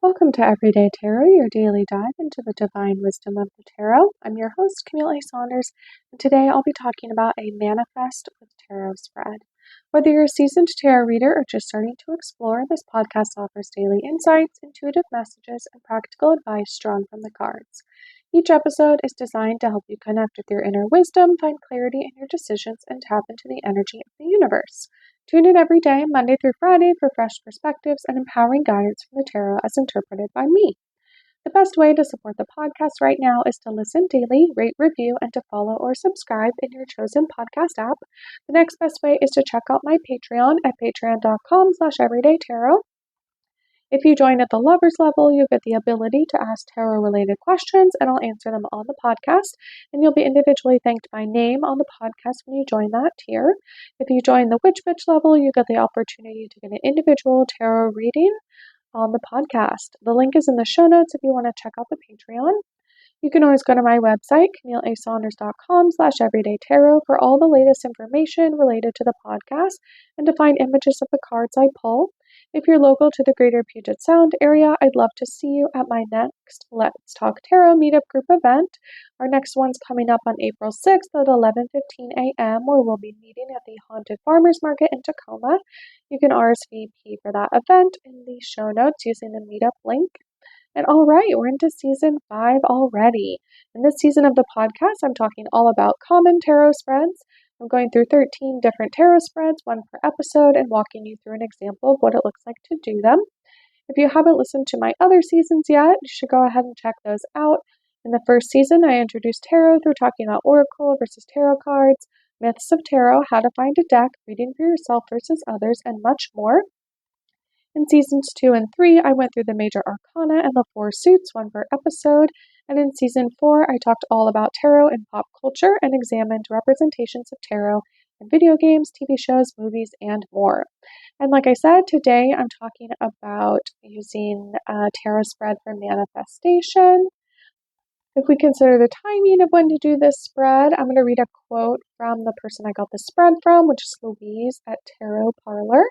Welcome to Everyday Tarot, your daily dive into the divine wisdom of the tarot. I'm your host, Camille A. Saunders, and today I'll be talking about a manifest with tarot spread. Whether you're a seasoned tarot reader or just starting to explore, this podcast offers daily insights, intuitive messages, and practical advice drawn from the cards. Each episode is designed to help you connect with your inner wisdom, find clarity in your decisions, and tap into the energy of the universe. Tune in every day, Monday through Friday, for fresh perspectives and empowering guidance from the tarot as interpreted by me. The best way to support the podcast right now is to listen daily, rate, review, and to follow or subscribe in your chosen podcast app. The next best way is to check out my Patreon at patreon.com/everydaytarot. If you join at the lovers level, you'll get the ability to ask tarot-related questions, and I'll answer them on the podcast, and you'll be individually thanked by name on the podcast when you join that tier. If you join the witch bitch level, you get the opportunity to get an individual tarot reading on the podcast. The link is in the show notes if you want to check out the Patreon. You can always go to my website, CamilleASaunders.com/everydaytarot, for all the latest information related to the podcast and to find images of the cards I pull. If you're local to the greater Puget Sound area, I'd love to see you at my next Let's Talk Tarot meetup group event. Our next one's coming up on April 6th at 11:15 a.m., where we'll be meeting at the Haunted Farmers Market in Tacoma. You can RSVP for that event in the show notes using the meetup link. And all right, we're into season 5 already. In this season of the podcast, I'm talking all about common tarot spreads. I'm going through 13 different tarot spreads, one per episode, and walking you through an example of what it looks like to do them. If you haven't listened to my other seasons yet, you should go ahead and check those out. In the first season, I introduced tarot through talking about oracle versus tarot cards, myths of tarot, how to find a deck, reading for yourself versus others, and much more. In seasons 2 and 3, I went through the major arcana and the 4 suits, one per episode. And in season 4, I talked all about tarot in pop culture and examined representations of tarot in video games, TV shows, movies, and more. And like I said, today I'm talking about using a tarot spread for manifestation. If we consider the timing of when to do this spread, I'm going to read a quote from the person I got the spread from, which is Louise at Tarot Parlor.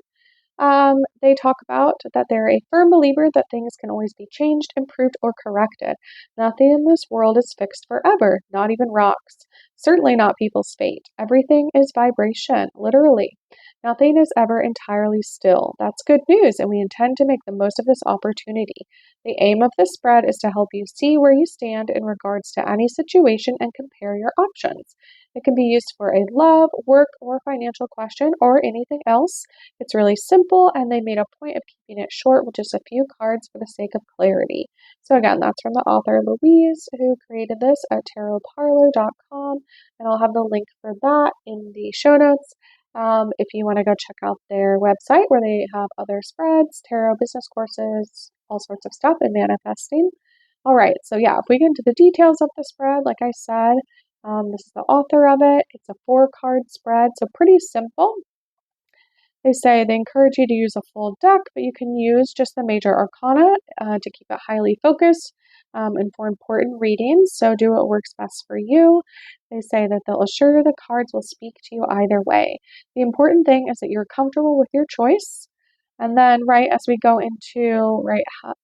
They talk about that they're a firm believer that things can always be changed, improved, or corrected. Nothing in this world is fixed forever, not even rocks. Certainly not people's fate. Everything is vibration, literally. Nothing is ever entirely still. That's good news, and we intend to make the most of this opportunity. The aim of this spread is to help you see where you stand in regards to any situation and compare your options. It can be used for a love, work, or financial question, or anything else. It's really simple, and they made a point of keeping it short with just a few cards for the sake of clarity. So again, that's from the author Louise, who created this at tarotparlor.com, and I'll have the link for that in the show notes. If you want to go check out their website where they have other spreads, tarot business courses, all sorts of stuff, and manifesting. All right, so yeah, if we get into the details of the spread, like I said, this is the author of it. It's a 4-card spread, so pretty simple. They say they encourage you to use a full deck, but you can use just the major arcana to keep it highly focused and for important readings. So do what works best for you. They say that they'll assure the cards will speak to you either way. The important thing is that you're comfortable with your choice. And then, right, as we go into,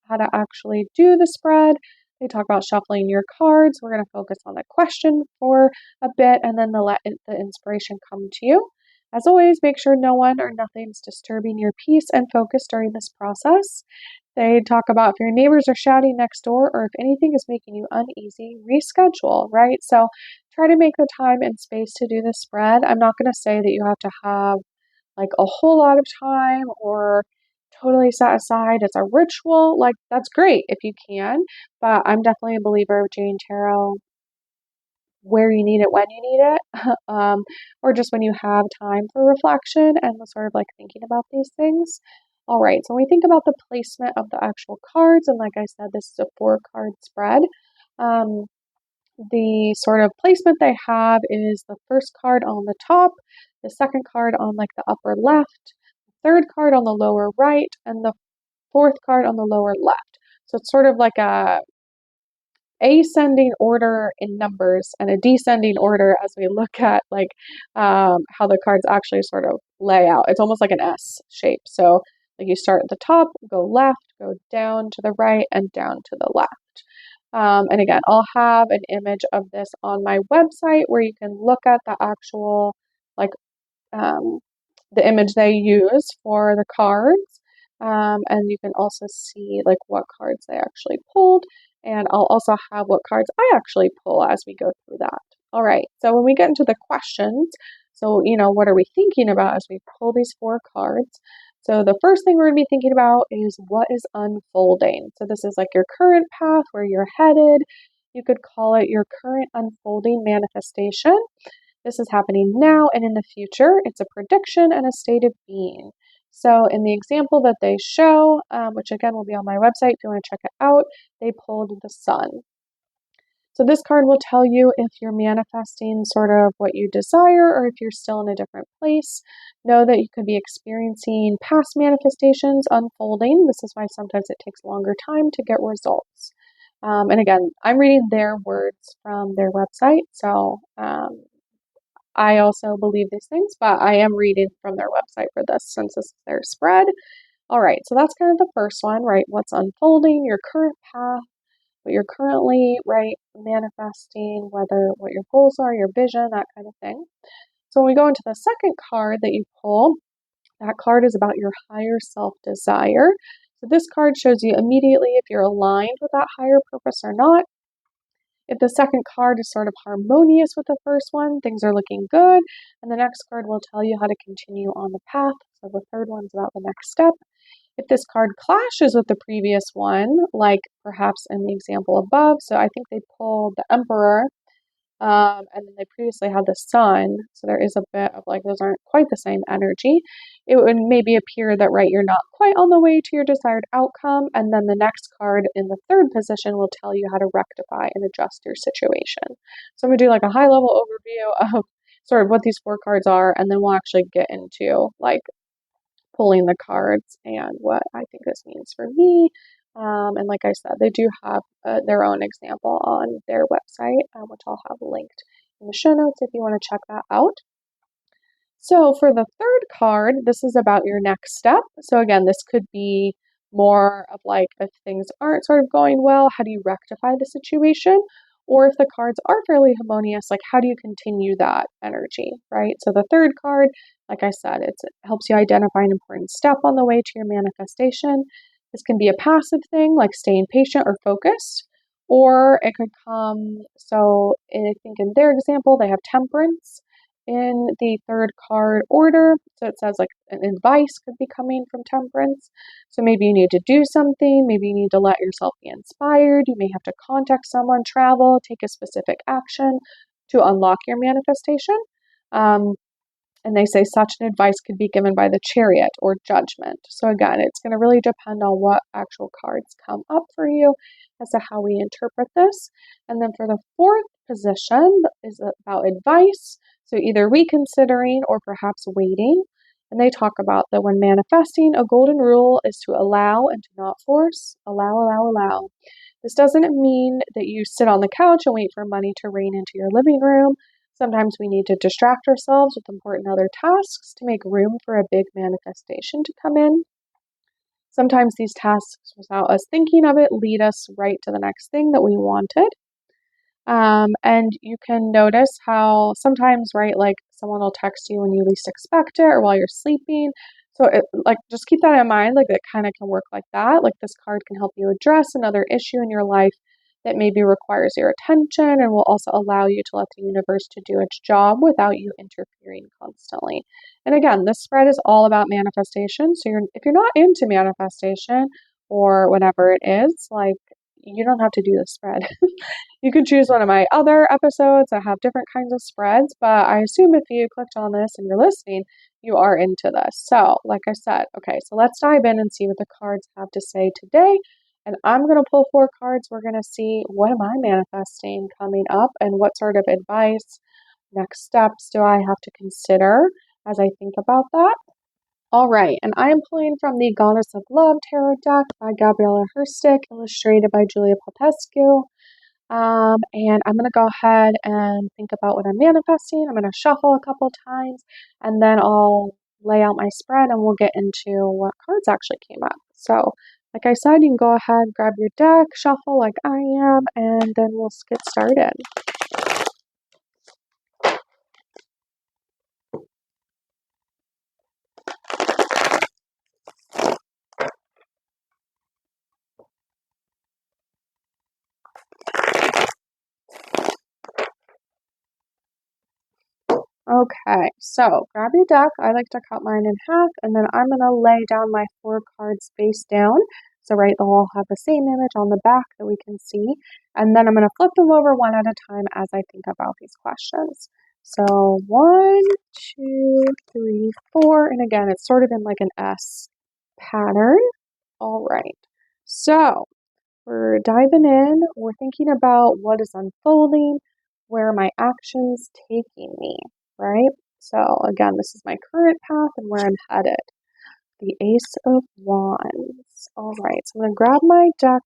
how to actually do the spread, they talk about shuffling your cards. We're going to focus on the question for a bit, and then let the inspiration come to you. As always, make sure no one or nothing's disturbing your peace and focus during this process. They talk about if your neighbors are shouting next door or if anything is making you uneasy, reschedule, right? So try to make the time and space to do the spread. I'm not going to say that you have to have like a whole lot of time or totally set aside as a ritual. Like, that's great if you can, but I'm definitely a believer of doing tarot where you need it, when you need it, or just when you have time for reflection and sort of like thinking about these things. All right, so when we think about the placement of the actual cards, and like I said, this is a 4-card spread. The sort of placement they have is the first card on the top, the second card on like the upper left, the third card on the lower right, and the fourth card on the lower left. So it's sort of like a ascending order in numbers and a descending order as we look at how the cards actually sort of lay out. It's almost like an S shape. So Like you start at the top, go left, go down to the right, and down to the left. And again, I'll have an image of this on my website where you can look at the actual, like, um, the image they use for the cards. And you can also see like what cards they actually pulled. And I'll also have what cards I actually pull as we go through that. All right, so when we get into the questions, so, what are we thinking about as we pull these 4 cards? So the first thing we're going to be thinking about is what is unfolding. So this is like your current path, where you're headed. You could call it your current unfolding manifestation. This is happening now and in the future. It's a prediction and a state of being. So in the example that they show, which again will be on my website if you want to check it out, they pulled the sun. So this card will tell you if you're manifesting sort of what you desire or if you're still in a different place. Know that you could be experiencing past manifestations unfolding. This is why sometimes it takes longer time to get results. And again, I'm reading their words from their website. So I also believe these things, but I am reading from their website for this since this is their spread. All right, so that's kind of the first one, right? What's unfolding, your current path, what you're currently, right, manifesting, whether what your goals are, your vision, that kind of thing. So when we go into the second card that you pull, that card is about your higher self desire. So this card shows you immediately if you're aligned with that higher purpose or not. If the second card is sort of harmonious with the first one, things are looking good, and the next card will tell you how to continue on the path. So the third one's about the next step. If this card clashes with the previous one, like perhaps in the example above, so I think they pulled the Emperor, and then they previously had the Sun, so there is a bit of like those aren't quite the same energy. It would maybe appear that, right, you're not quite on the way to your desired outcome, and then the next card in the third position will tell you how to rectify and adjust your situation. So I'm going to do like a high level overview of sort of what these 4 cards are, and then we'll actually get into like pulling the cards and what I think this means for me. And like I said, they do have their own example on their website, which I'll have linked in the show notes if you want to check that out. So for the third card, this is about your next step. So again, this could be more of like if things aren't sort of going well, how do you rectify the situation? Or if the cards are fairly harmonious, like how do you continue that energy, right? So the third card, like I said, it helps you identify an important step on the way to your manifestation. This can be a passive thing, like staying patient or focused, or it could come, so I think in their example, they have temperance in the third card order. So it says like an advice could be coming from temperance. So maybe you need to do something, maybe you need to let yourself be inspired, you may have to contact someone, travel, take a specific action to unlock your manifestation. And they say such an advice could be given by the Chariot or Judgment. So again, it's going to really depend on what actual cards come up for you as to how we interpret this. And then for the fourth position is about advice. So either reconsidering or perhaps waiting. And they talk about that when manifesting, a golden rule is to allow and to not force. Allow, allow, allow. This doesn't mean that you sit on the couch and wait for money to rain into your living room. Sometimes we need to distract ourselves with important other tasks to make room for a big manifestation to come in. Sometimes these tasks, without us thinking of it, lead us right to the next thing that we wanted. And you can notice how sometimes, right, like someone will text you when you least expect it or while you're sleeping. So like just keep that in mind, like it kind of can work like that. Like this card can help you address another issue in your life that maybe requires your attention and will also allow you to let the universe to do its job without you interfering constantly. And again, this spread is all about manifestation. So if you're not into manifestation or whatever it is, like you don't have to do this spread. You could choose one of my other episodes that have different kinds of spreads, but I assume if you clicked on this and you're listening, you are into this. So, like I said, okay, so let's dive in and see what the cards have to say today. And I'm going to pull 4 cards. We're going to see what am I manifesting coming up and what sort of advice, next steps do I have to consider as I think about that. All right, and I am pulling from the Goddess of Love Tarot deck by Gabriella Herstick, illustrated by Julia Popescu. And I'm going to go ahead and think about what I'm manifesting. I'm going to shuffle a couple times, and then I'll lay out my spread and we'll get into what cards actually came up. So, like I said, you can go ahead, grab your deck, shuffle like I am, and then we'll get started. Okay, so grab your deck. I like to cut mine in half, and then I'm going to lay down my 4 cards face down. So, right, they'll all have the same image on the back that we can see. And then I'm going to flip them over one at a time as I think about these questions. So, 1, 2, 3, 4. And again, it's sort of in like an S pattern. All right. So, we're diving in. We're thinking about what is unfolding, where are my actions taking me, right? So again, this is my current path and where I'm headed. The Ace of Wands. All right, so I'm going to grab my deck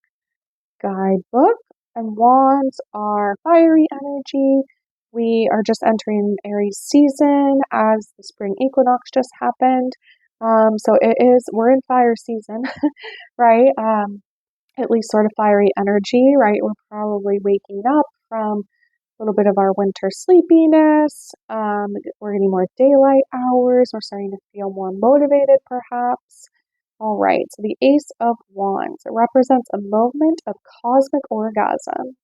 guidebook, and wands are fiery energy. We are just entering Aries season as the spring equinox just happened. So we're in fire season, right? At least sort of fiery energy, right? We're probably waking up from a little bit of our winter sleepiness. We're getting more daylight hours. We're starting to feel more motivated, perhaps. All right, so the Ace of Wands. It represents a moment of cosmic orgasm.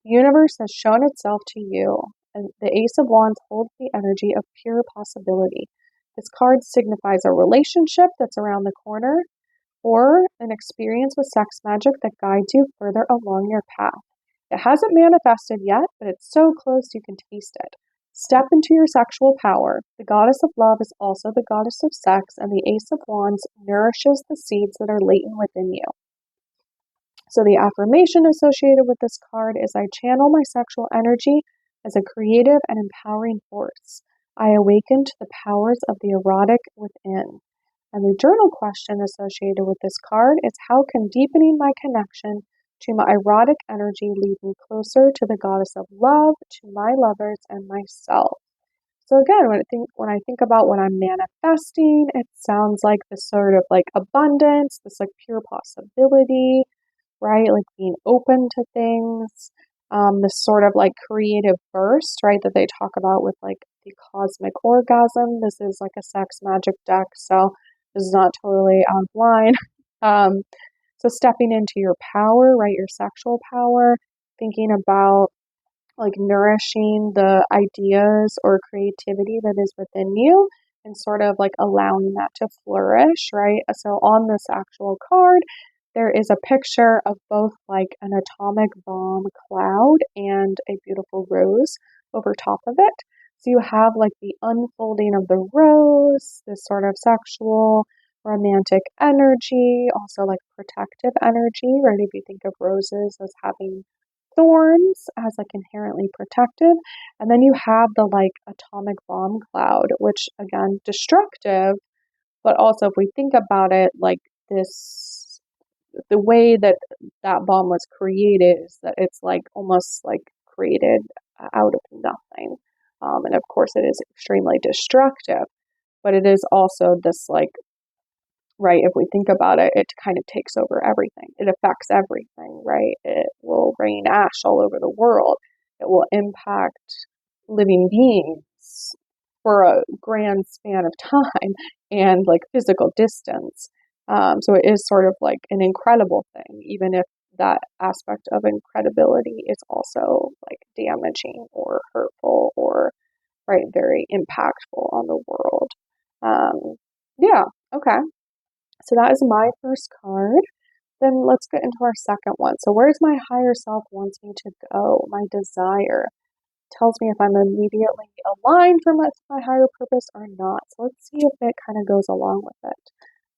The universe has shown itself to you, and the Ace of Wands holds the energy of pure possibility. This card signifies a relationship that's around the corner, or an experience with sex magic that guides you further along your path. It hasn't manifested yet, but it's so close you can taste it. Step into your sexual power. The goddess of love is also the goddess of sex, and the Ace of Wands nourishes the seeds that are latent within you. So the affirmation associated with this card is I channel my sexual energy as a creative and empowering force. I awaken to the powers of the erotic within. And the journal question associated with this card is how can deepening my connection to my erotic energy lead me closer to the goddess of love, to my lovers, and myself? So again, when I think about what I'm manifesting, it sounds like this sort of like abundance, this like pure possibility, right? Like being open to things, this sort of like creative burst, right? That they talk about with like the cosmic orgasm. This is like a sex magic deck, so this is not totally out of line. So stepping into your power, right? Your sexual power, thinking about like nourishing the ideas or creativity that is within you and sort of like allowing that to flourish, right? So on this actual card, there is a picture of both like an atomic bomb cloud and a beautiful rose over top of it. So you have like the unfolding of the rose, this sort of sexual, romantic energy, also like protective energy, right? If you think of roses as having thorns as like inherently protective, and then you have the like atomic bomb cloud, which again destructive, but also if we think about it, like this, the way that that bomb was created is that it's like almost like created out of nothing, and of course it is extremely destructive, but it is also this like, right, if we think about it, it kind of takes over everything. It affects everything, right? It will rain ash all over the world. It will impact living beings for a grand span of time and like physical distance. So it is sort of like an incredible thing, even if that aspect of incredibility is also like damaging or hurtful or, right, very impactful on the world. Yeah, okay. So that is my first card. Then let's get into our second one. So where's my higher self wants me to go? My desire tells me if I'm immediately aligned from my higher purpose or not. So let's see if it kind of goes along with it.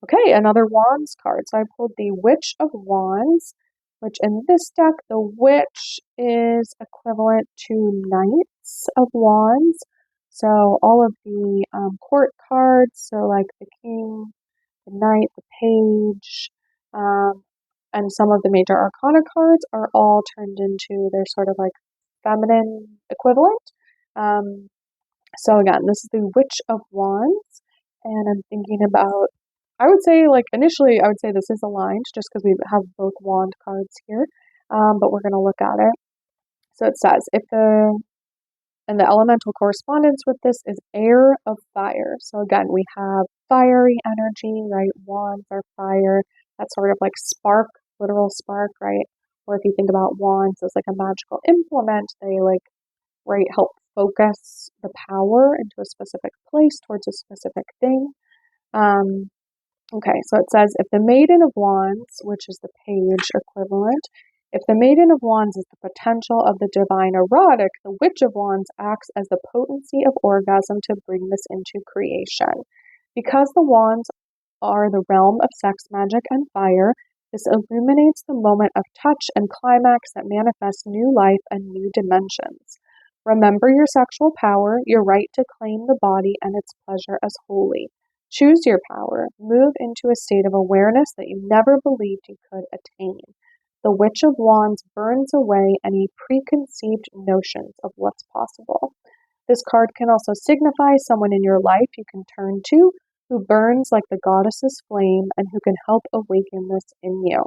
Okay, another Wands card. So I pulled the Witch of Wands, which in this deck, the Witch is equivalent to Knights of Wands. So all of the court cards, so like the King, the Knight, the Page, and some of the major arcana cards are all turned into their sort of like feminine equivalent. So again, this is the Witch of Wands, And I'm thinking about, I would say, like, initially, I would say this is aligned just because we have both wand cards here, but we're going to look at it. So it says, and the elemental correspondence with this is air of fire. So again, we have fiery energy, right? Wands are fire. That's sort of like spark, literal spark, right? Or if you think about wands as like a magical implement, they like, right, help focus the power into a specific place towards a specific thing. Okay, so it says, if the Maiden of Wands, which is the page equivalent, if the Maiden of Wands is the potential of the divine erotic, the Witch of Wands acts as the potency of orgasm to bring this into creation. Because the wands are the realm of sex magic and fire, this illuminates the moment of touch and climax that manifests new life and new dimensions. Remember your sexual power, your right to claim the body and its pleasure as holy. Choose your power. Move into a state of awareness that you never believed you could attain. The Witch of Wands burns away any preconceived notions of what's possible. This card can also signify someone in your life you can turn to who burns like the goddess's flame and who can help awaken this in you.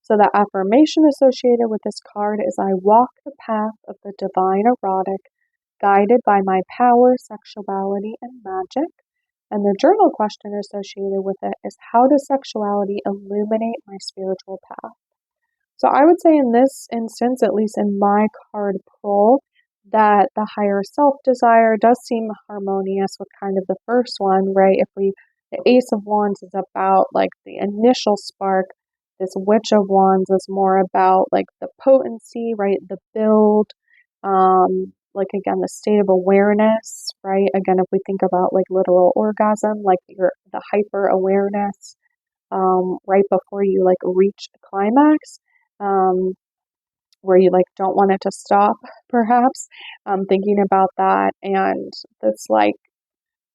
So the affirmation associated with this card is, I walk the path of the divine erotic, guided by my power, sexuality, and magic. And the journal question associated with it is, how does sexuality illuminate my spiritual path? So I would say in this instance, at least in my card pull, that the higher self desire does seem harmonious with kind of the first one, right? The Ace of Wands is about like the initial spark. This Witch of Wands is more about like the potency, right? The build, like again, the state of awareness, right? Again, if we think about like literal orgasm, like the hyper awareness, right before you like reach a climax, where you like don't want it to stop, perhaps. Thinking about that and this like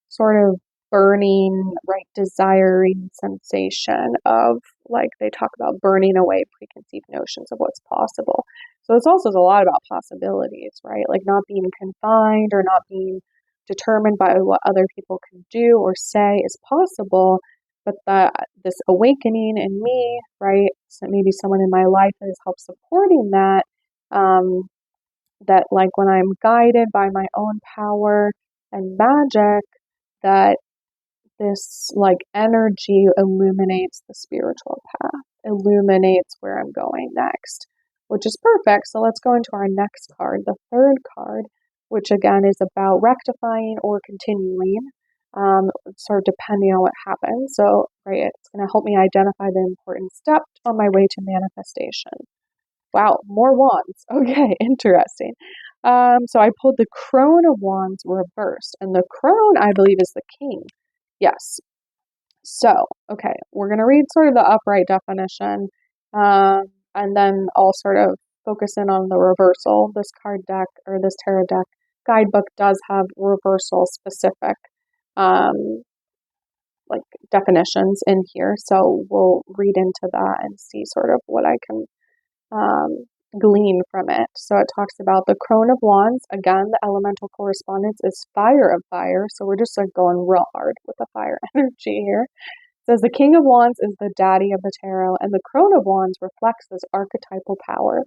sort of burning, right, desiring sensation of like they talk about burning away preconceived notions of what's possible. So it's also a lot about possibilities, right? Like not being confined or not being determined by what other people can do or say is possible, but that this awakening in me, right? So maybe someone in my life has helped supporting that. That like when I'm guided by my own power and magic, that this like energy illuminates the spiritual path, illuminates where I'm going next, which is perfect. So let's go into our next card, the third card, which again is about rectifying or continuing, sort of depending on what happens. So, right, it's going to help me identify the important steps on my way to manifestation. Wow, more wands. Okay, interesting. So I pulled the Crone of Wands reversed, and the crone, I believe, is the king. Yes. So, okay, we're going to read sort of the upright definition, and then I'll sort of focus in on the reversal. This card deck, or this tarot deck guidebook, does have reversal specific, like definitions in here. So we'll read into that and see sort of what I can glean from it. So it talks about the Crone of Wands. Again, the elemental correspondence is fire of fire. So we're just like going real hard with the fire energy here. It says the King of Wands is the daddy of the tarot, and the Crone of Wands reflects this archetypal power.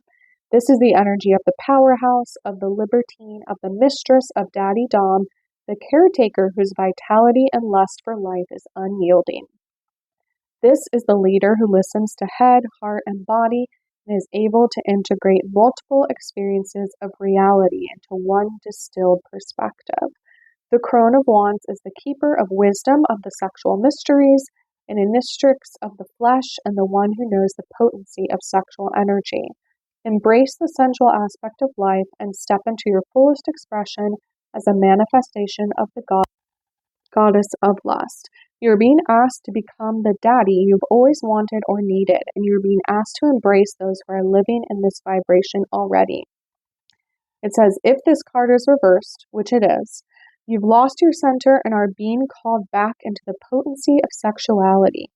This is the energy of the powerhouse, of the libertine, of the mistress, of Daddy Dom, the caretaker whose vitality and lust for life is unyielding. This is the leader who listens to head, heart, and body and is able to integrate multiple experiences of reality into one distilled perspective. The Crone of Wands is the keeper of wisdom of the sexual mysteries, an initiatrix of the flesh, and the one who knows the potency of sexual energy. Embrace the sensual aspect of life and step into your fullest expression as a manifestation of the goddess of lust. You're being asked to become the daddy you've always wanted or needed, and you're being asked to embrace those who are living in this vibration already. It says, if this card is reversed, which it is, you've lost your center and are being called back into the potency of sexuality.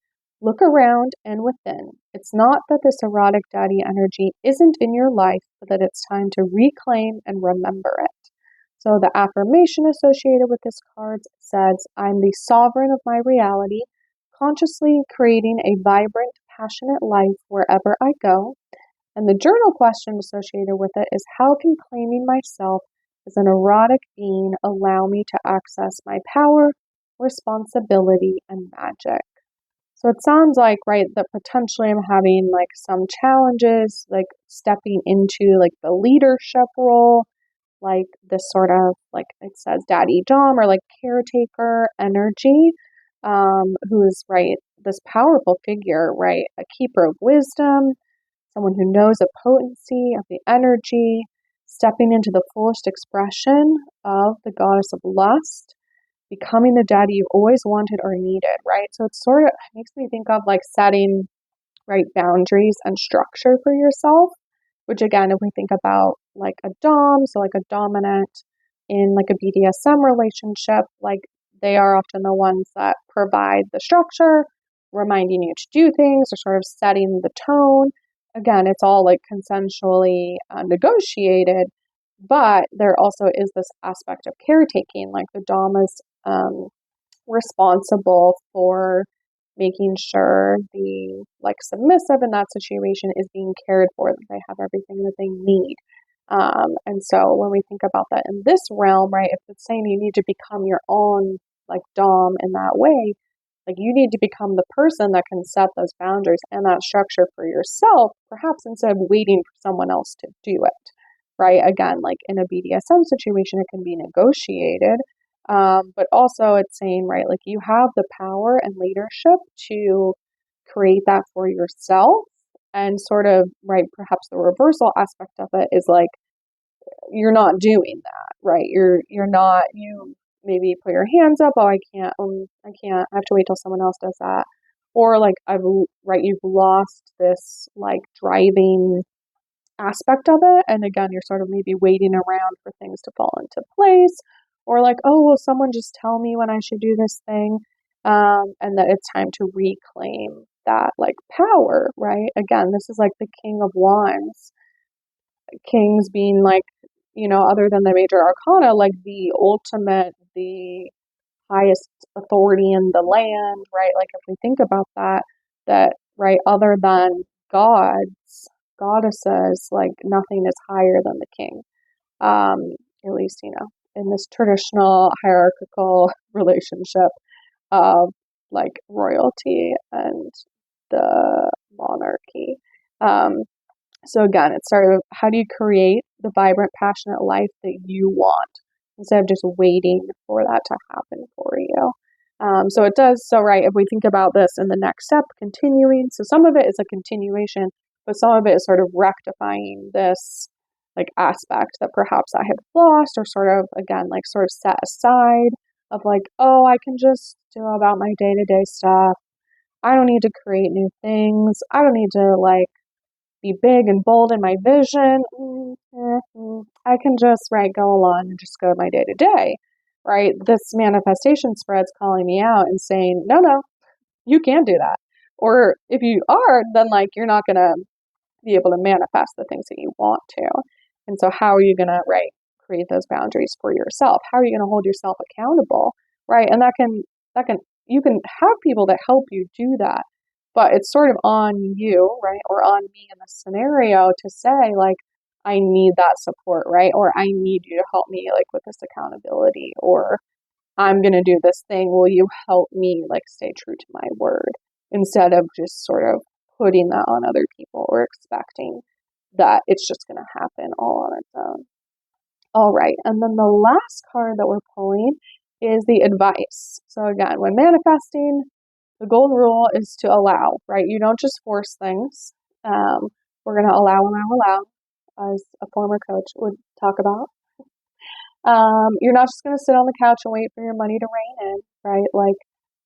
Look around and within. It's not that this erotic daddy energy isn't in your life, but that it's time to reclaim and remember it. So the affirmation associated with this card says, I'm the sovereign of my reality, consciously creating a vibrant, passionate life wherever I go. And the journal question associated with it is, how can claiming myself as an erotic being allow me to access my power, responsibility, and magic? So it sounds like, right, that potentially I'm having like some challenges, like stepping into like the leadership role, like this sort of, like it says, daddy dom or like caretaker energy, who is, right, this powerful figure, right, a keeper of wisdom, someone who knows the potency of the energy, stepping into the fullest expression of the goddess of lust, becoming the daddy you've always wanted or needed, right? So it sort of makes me think of like setting, right, boundaries and structure for yourself, which again, if we think about like a dom, so like a dominant in like a BDSM relationship, like they are often the ones that provide the structure, reminding you to do things or sort of setting the tone. Again, it's all like consensually negotiated, but there also is this aspect of caretaking, like the dom is responsible for making sure the like submissive in that situation is being cared for, that they have everything that they need. And so when we think about that in this realm, right, if it's saying you need to become your own like dom in that way, like you need to become the person that can set those boundaries and that structure for yourself, perhaps instead of waiting for someone else to do it, right? Again, like in a BDSM situation, it can be negotiated. But also it's saying, right, like you have the power and leadership to create that for yourself. And sort of, right, perhaps the reversal aspect of it is like you're not doing that, right? You're not, you maybe put your hands up, oh I can't, I have to wait till someone else does that. Or like right, you've lost this like driving aspect of it. And again, you're sort of maybe waiting around for things to fall into place, or like, oh, will someone just tell me when I should do this thing? And that it's time to reclaim that like power, right? Again, this is like the King of Wands, kings being like, other than the major arcana, like the ultimate, the highest authority in the land, right? Like if we think about that, right, other than gods, goddesses, like nothing is higher than the king. At least, in this traditional hierarchical relationship of like royalty and the monarchy. Um, so again, it's sort of how do you create the vibrant, passionate life that you want instead of just waiting for that to happen for you. So it does. So, right, if we think about this in the next step, continuing, so some of it is a continuation, but some of it is sort of rectifying this like aspect that perhaps I had lost or sort of, again, like sort of set aside of like, oh, I can just do about my day-to-day stuff. I don't need to create new things. I don't need to like be big and bold in my vision. I can just, right, go along and just go my day to day, right? This manifestation spread's calling me out and saying, no, no, you can do that. Or if you are, then like you're not going to be able to manifest the things that you want to. And so how are you going to, right, create those boundaries for yourself? How are you going to hold yourself accountable, right? And you can have people that help you do that, but it's sort of on you, right, or on me in this scenario to say, like, I need that support, right? Or I need you to help me, like, with this accountability, or I'm going to do this thing. Will you help me, like, stay true to my word instead of just sort of putting that on other people or expecting that it's just going to happen all on its own. All right. And then the last card that we're pulling is the advice. So again, when manifesting, the golden rule is to allow, right? You don't just force things. We're going to allow, as a former coach would talk about. You're not just going to sit on the couch and wait for your money to rain in, right? Like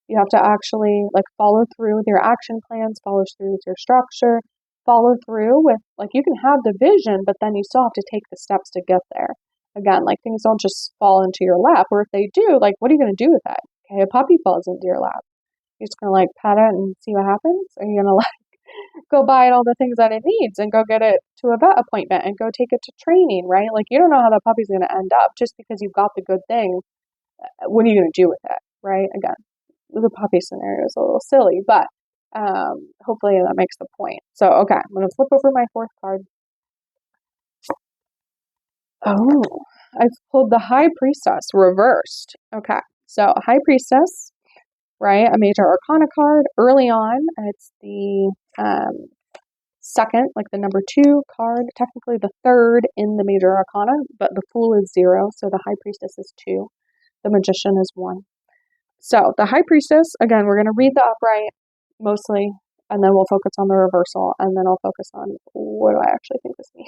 you have to actually like follow through with your action plans, follow through with your structure, follow through with like you can have the vision, but then you still have to take the steps to get there. Again, like things don't just fall into your lap, or if they do, like what are you going to do with that? Okay, a puppy falls into your lap. You're just going to like pet it and see what happens? Are you going to like go buy it all the things that it needs and go get it to a vet appointment and go take it to training, right? Like you don't know how that puppy's going to end up just because you've got the good thing. What are you going to do with it, right? Again, the puppy scenario is a little silly, but hopefully that makes the point. So, okay, I'm going to flip over my fourth card. Oh, I've pulled the High Priestess reversed. Okay, so High Priestess, right? A major arcana card. Early on, it's the second, like the number 2 card, technically the third in the major arcana, but the Fool is 0, so the High Priestess is 2. The Magician is 1. So the High Priestess, again, we're going to read the upright mostly, and then we'll focus on the reversal, and then I'll focus on what do I actually think this means.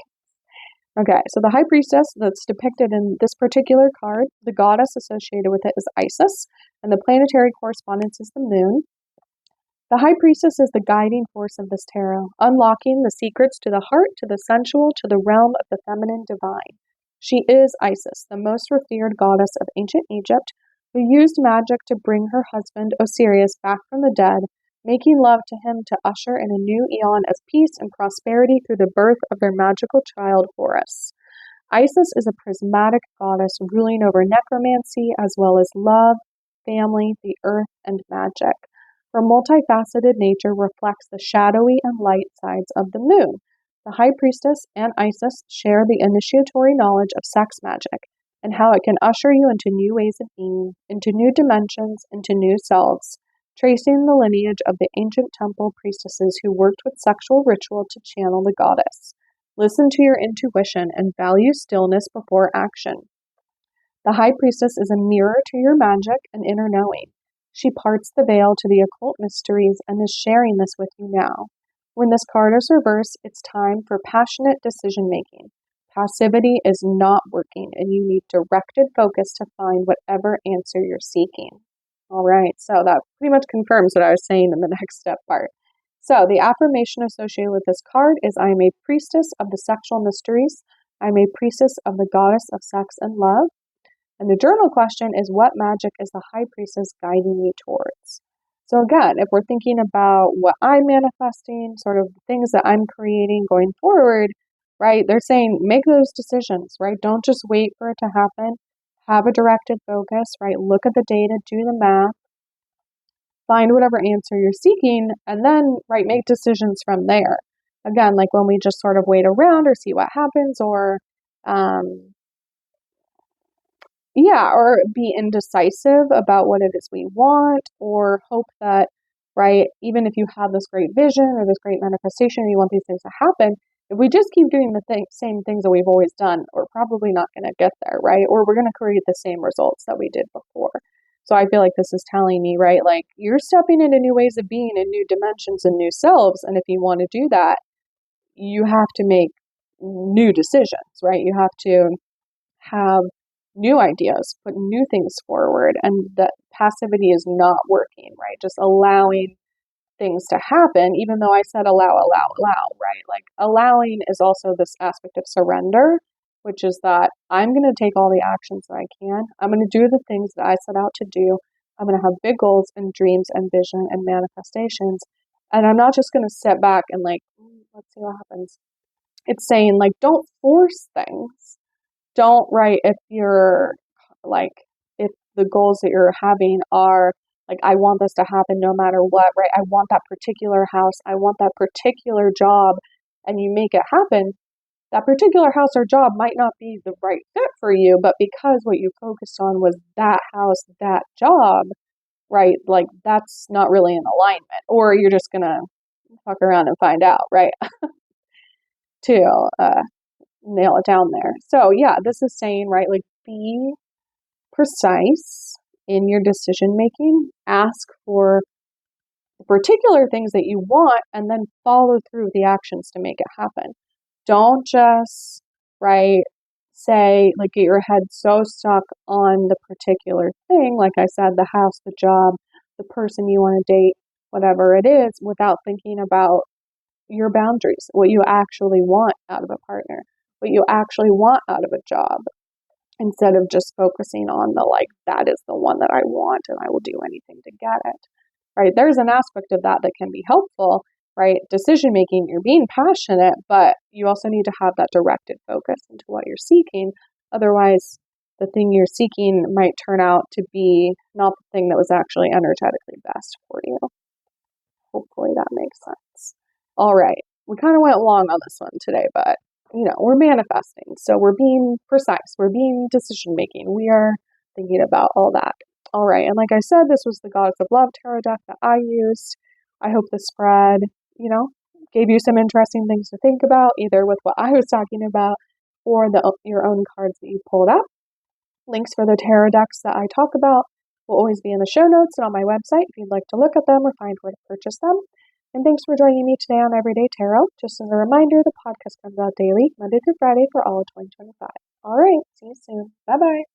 Okay, so the High Priestess that's depicted in this particular card, the goddess associated with it is Isis, and the planetary correspondence is the moon. The High Priestess is the guiding force of this tarot, unlocking the secrets to the heart, to the sensual, to the realm of the feminine divine. She is Isis, the most revered goddess of ancient Egypt, who used magic to bring her husband Osiris back from the dead, making love to him to usher in a new eon of peace and prosperity through the birth of their magical child Horus. Isis is a prismatic goddess ruling over necromancy as well as love, family, the earth, and magic. Her multifaceted nature reflects the shadowy and light sides of the moon. The High Priestess and Isis share the initiatory knowledge of sex magic and how it can usher you into new ways of being, into new dimensions, into new selves, tracing the lineage of the ancient temple priestesses who worked with sexual ritual to channel the goddess. Listen to your intuition and value stillness before action. The High Priestess is a mirror to your magic and inner knowing. She parts the veil to the occult mysteries and is sharing this with you now. When this card is reversed, it's time for passionate decision making. Passivity is not working, and you need directed focus to find whatever answer you're seeking. All right, so that pretty much confirms what I was saying in the next step part. So the affirmation associated with this card is I am a priestess of the sexual mysteries. I am a priestess of the goddess of sex and love. And the journal question is what magic is the High Priestess guiding you towards? So again, if we're thinking about what I'm manifesting, sort of things that I'm creating going forward, right, they're saying make those decisions, right? Don't just wait for it to happen. Have a directed focus, right? Look at the data, do the math, find whatever answer you're seeking, and then, right, make decisions from there. Again, like when we just sort of wait around or see what happens or, or be indecisive about what it is we want or hope that, right, even if you have this great vision or this great manifestation and you want these things to happen, if we just keep doing the same things that we've always done, we're probably not going to get there, right? Or we're going to create the same results that we did before. So I feel like this is telling me, right, like you're stepping into new ways of being and new dimensions and new selves. And if you want to do that, you have to make new decisions, right? You have to have new ideas, put new things forward, and that passivity is not working, right? Just allowing things to happen, even though I said allow, right? Like allowing is also this aspect of surrender, which is that I'm going to take all the actions that I can. I'm going to do the things that I set out to do. I'm going to have big goals and dreams and vision and manifestations. And I'm not just going to sit back and like, let's see what happens. It's saying like, don't force things. Don't, right, if you're like, if the goals that you're having are like, I want this to happen no matter what, right? I want that particular house. I want that particular job. And you make it happen. That particular house or job might not be the right fit for you, but because what you focused on was that house, that job, right? Like that's not really in alignment, or you're just going to fuck around and find out, right? to nail it down there. So yeah, this is saying, right, like be precise in your decision making, ask for particular things that you want, and then follow through the actions to make it happen. Don't just, right, say, like get your head so stuck on the particular thing, like I said, the house, the job, the person you want to date, whatever it is, without thinking about your boundaries, what you actually want out of a partner, what you actually want out of a job, instead of just focusing on the like, that is the one that I want and I will do anything to get it, right? There's an aspect of that that can be helpful, right? Decision making, you're being passionate, but you also need to have that directed focus into what you're seeking. Otherwise, the thing you're seeking might turn out to be not the thing that was actually energetically best for you. Hopefully that makes sense. All right. We kind of went long on this one today, but we're manifesting. So we're being precise. We're being decision making. We are thinking about all that. All right. And like I said, this was the Goddess of Love tarot deck that I used. I hope the spread, gave you some interesting things to think about, either with what I was talking about or your own cards that you pulled up. Links for the tarot decks that I talk about will always be in the show notes and on my website if you'd like to look at them or find where to purchase them. And thanks for joining me today on Everyday Tarot. Just as a reminder, the podcast comes out daily, Monday through Friday for all of 2025. All right, see you soon. Bye-bye.